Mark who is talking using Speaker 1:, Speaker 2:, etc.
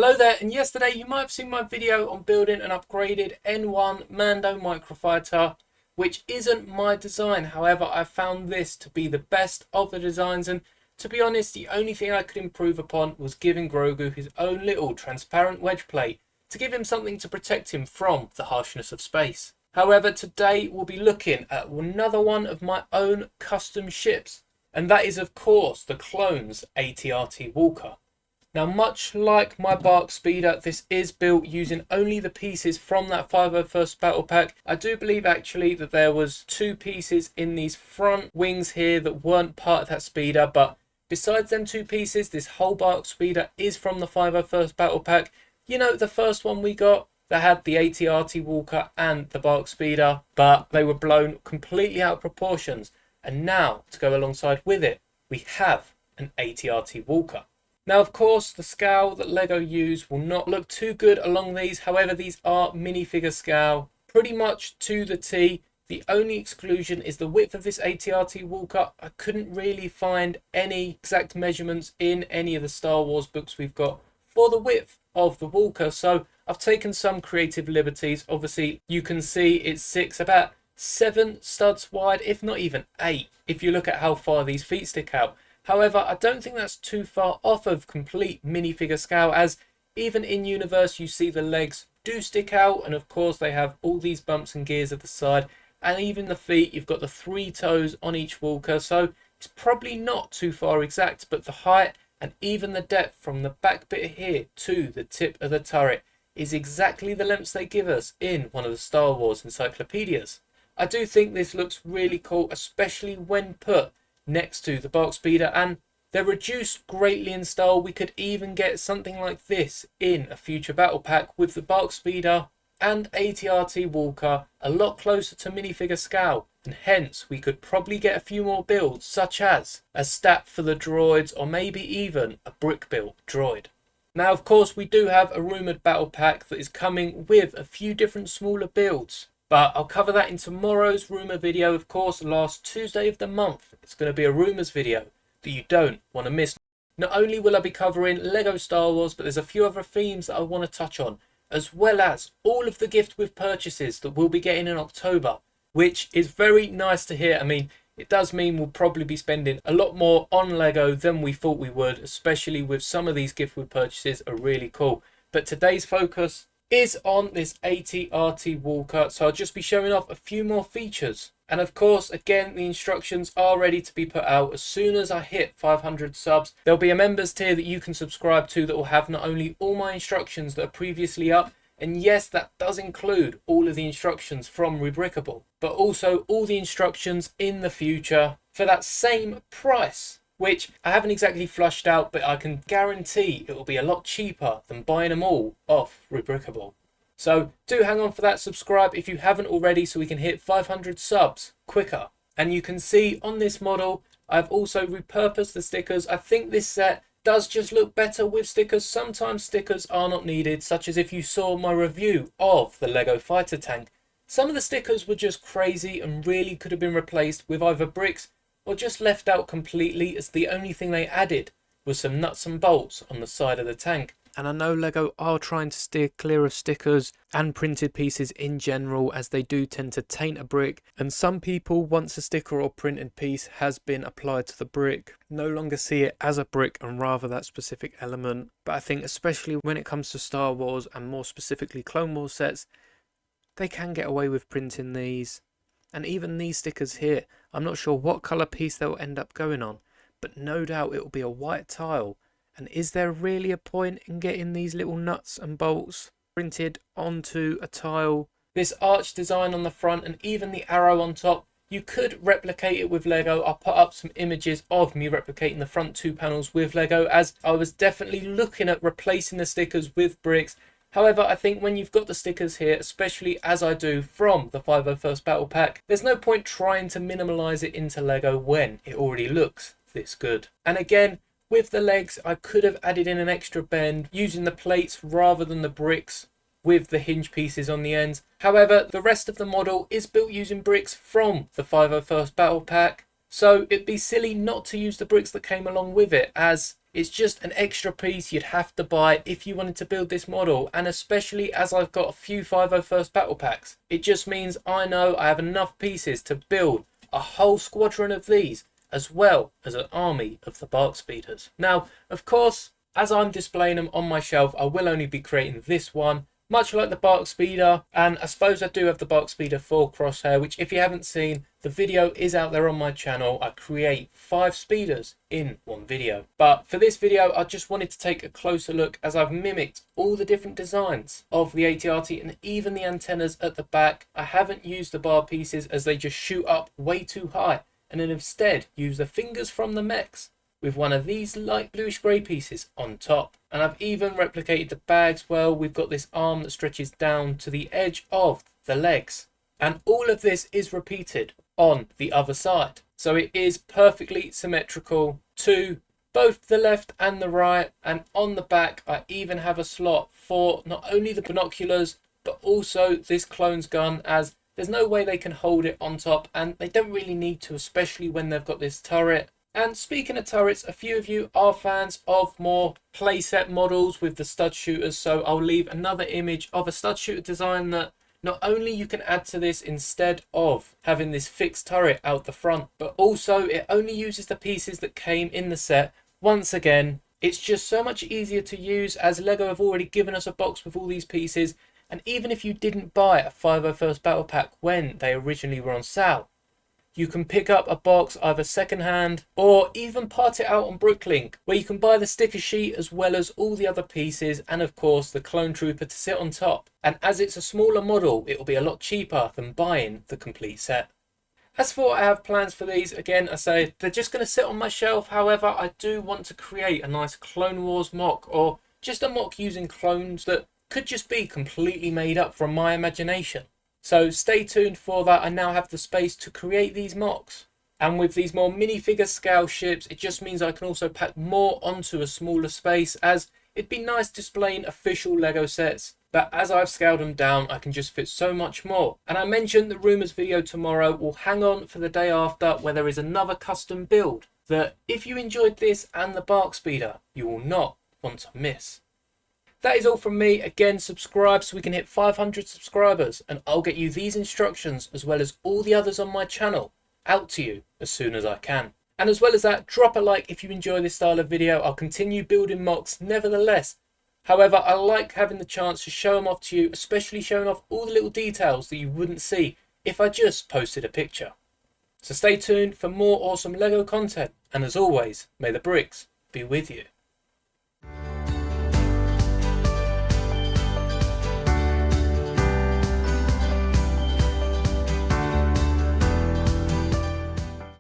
Speaker 1: Hello there, and yesterday you might have seen my video on building an upgraded N1 Mando microfighter, which isn't my design. However, I found this to be the best of the designs, and to be honest, the only thing I could improve upon was giving Grogu his own little transparent wedge plate to give him something to protect him from the harshness of space. However, today we'll be looking at another one of my own custom ships, and that is of course the Clones AT-RT Walker. Now, much like my BARC speeder, this is built using only the pieces from that 501st battle pack. I do believe actually that there was two pieces in these front wings here that weren't part of that speeder, but besides them two pieces, this whole BARC speeder is from the 501st battle pack. You know, the first one we got that had the AT-RT Walker and the BARC speeder, but they were blown completely out of proportions. And now, to go alongside with it, we have an AT-RT Walker. Now, of course, the scale that LEGO use will not look too good along these. However, these are minifigure scale, pretty much to the T. The only exclusion is the width of this AT-RT Walker. I couldn't really find any exact measurements in any of the Star Wars books we've got for the width of the Walker. So I've taken some creative liberties. Obviously, you can see it's about 7 studs wide, if not even 8, if you look at how far these feet stick out. However, I don't think that's too far off of complete minifigure scale, as even in universe you see the legs do stick out, and of course they have all these bumps and gears at the side, and even the feet, you've got the 3 toes on each walker, so it's probably not too far exact, but the height and even the depth from the back bit here to the tip of the turret is exactly the lengths they give us in one of the Star Wars encyclopedias. I do think this looks really cool, especially when put next to the BARC speeder, and they're reduced greatly in style. We could even get something like this in a future battle pack with the BARC speeder and AT-RT Walker a lot closer to minifigure scale, and hence we could probably get a few more builds, such as a stat for the droids or maybe even a brick built droid. Now, of course, we do have a rumoured battle pack that is coming with a few different smaller builds, but I'll cover that in tomorrow's rumour video. Of course, last Tuesday of the month, it's going to be a rumours video that you don't want to miss. Not only will I be covering LEGO Star Wars, but there's a few other themes that I want to touch on, as well as all of the gift with purchases that we'll be getting in October, which is very nice to hear. I mean, it does mean we'll probably be spending a lot more on LEGO than we thought we would, especially with some of these gift with purchases are really cool. But today's focus is on this AT-RT Walker, so I'll just be showing off a few more features. And of course, again, the instructions are ready to be put out as soon as I hit 500 subs. There'll be a members tier that you can subscribe to that will have not only all my instructions that are previously up, and yes, that does include all of the instructions from Rubricable, but also all the instructions in the future for that same price, which I haven't exactly flushed out, but I can guarantee it will be a lot cheaper than buying them all off Rubricable. So do hang on for that, subscribe if you haven't already so we can hit 500 subs quicker. And you can see on this model, I've also repurposed the stickers. I think this set does just look better with stickers. Sometimes stickers are not needed, such as if you saw my review of the Lego fighter tank. Some of the stickers were just crazy and really could have been replaced with either bricks or just left out completely, as the only thing they added was some nuts and bolts on the side of the tank. And I know LEGO are trying to steer clear of stickers and printed pieces in general, as they do tend to taint a brick, and some people, once a sticker or printed piece has been applied to the brick, no longer see it as a brick and rather that specific element. But I think especially when it comes to Star Wars and more specifically Clone Wars sets, they can get away with printing these. And even these stickers here, I'm not sure what colour piece they'll end up going on, but no doubt it will be a white tile. And is there really a point in getting these little nuts and bolts printed onto a tile? This arch design on the front and even the arrow on top, you could replicate it with Lego. I'll put up some images of me replicating the front 2 panels with Lego, as I was definitely looking at replacing the stickers with bricks. However, I think when you've got the stickers here, especially as I do from the 501st Battle Pack, there's no point trying to minimize it into Lego when it already looks this good. And again, with the legs, I could have added in an extra bend using the plates rather than the bricks with the hinge pieces on the ends. However, the rest of the model is built using bricks from the 501st Battle Pack, so it'd be silly not to use the bricks that came along with it, as It's just an extra piece you'd have to buy if you wanted to build this model, and especially as I've got a few 501st battle packs, it just means I know I have enough pieces to build a whole squadron of these, as well as an army of the BARC speeders. Now, of course, as I'm displaying them on my shelf, I will only be creating this one, much like the BARC speeder, and I suppose I do have the BARC speeder 4 crosshair, which if you haven't seen, the video is out there on my channel. I create 5 speeders in one video. But for this video, I just wanted to take a closer look as I've mimicked all the different designs of the AT-RT and even the antennas at the back. I haven't used the bar pieces as they just shoot up way too high, and then instead use the fingers from the mechs with one of these light bluish grey pieces on top. And I've even replicated the bags well. We've got this arm that stretches down to the edge of the legs. And all of this is repeated on the other side. So it is perfectly symmetrical to both the left and the right. And on the back, I even have a slot for not only the binoculars, but also this clone's gun, as there's no way they can hold it on top, and they don't really need to, especially when they've got this turret. And speaking of turrets, a few of you are fans of more playset models with the stud shooters, so I'll leave another image of a stud shooter design that not only you can add to this instead of having this fixed turret out the front, but also it only uses the pieces that came in the set. Once again, it's just so much easier to use, as LEGO have already given us a box with all these pieces, and even if you didn't buy a 501st Battle Pack when they originally were on sale, you can pick up a box either secondhand or even part it out on Bricklink, where you can buy the sticker sheet as well as all the other pieces, and of course the clone trooper to sit on top. And as it's a smaller model, it will be a lot cheaper than buying the complete set. As for what I have plans for these, again I say they're just going to sit on my shelf. However, I do want to create a nice Clone Wars MOC, or just a MOC using clones that could just be completely made up from my imagination. So stay tuned for that. I now have the space to create these MOCs. And with these more minifigure scale ships, it just means I can also pack more onto a smaller space, as it'd be nice displaying official LEGO sets. But as I've scaled them down, I can just fit so much more. And I mentioned the rumours video tomorrow will hang on for the day after, where there is another custom build that if you enjoyed this and the BARC speeder, you will not want to miss. That is all from me. Again, subscribe so we can hit 500 subscribers, and I'll get you these instructions as well as all the others on my channel out to you as soon as I can. And as well as that, drop a like if you enjoy this style of video. I'll continue building MOCs nevertheless. However, I like having the chance to show them off to you, especially showing off all the little details that you wouldn't see if I just posted a picture. So stay tuned for more awesome LEGO content, and as always, may the bricks be with you.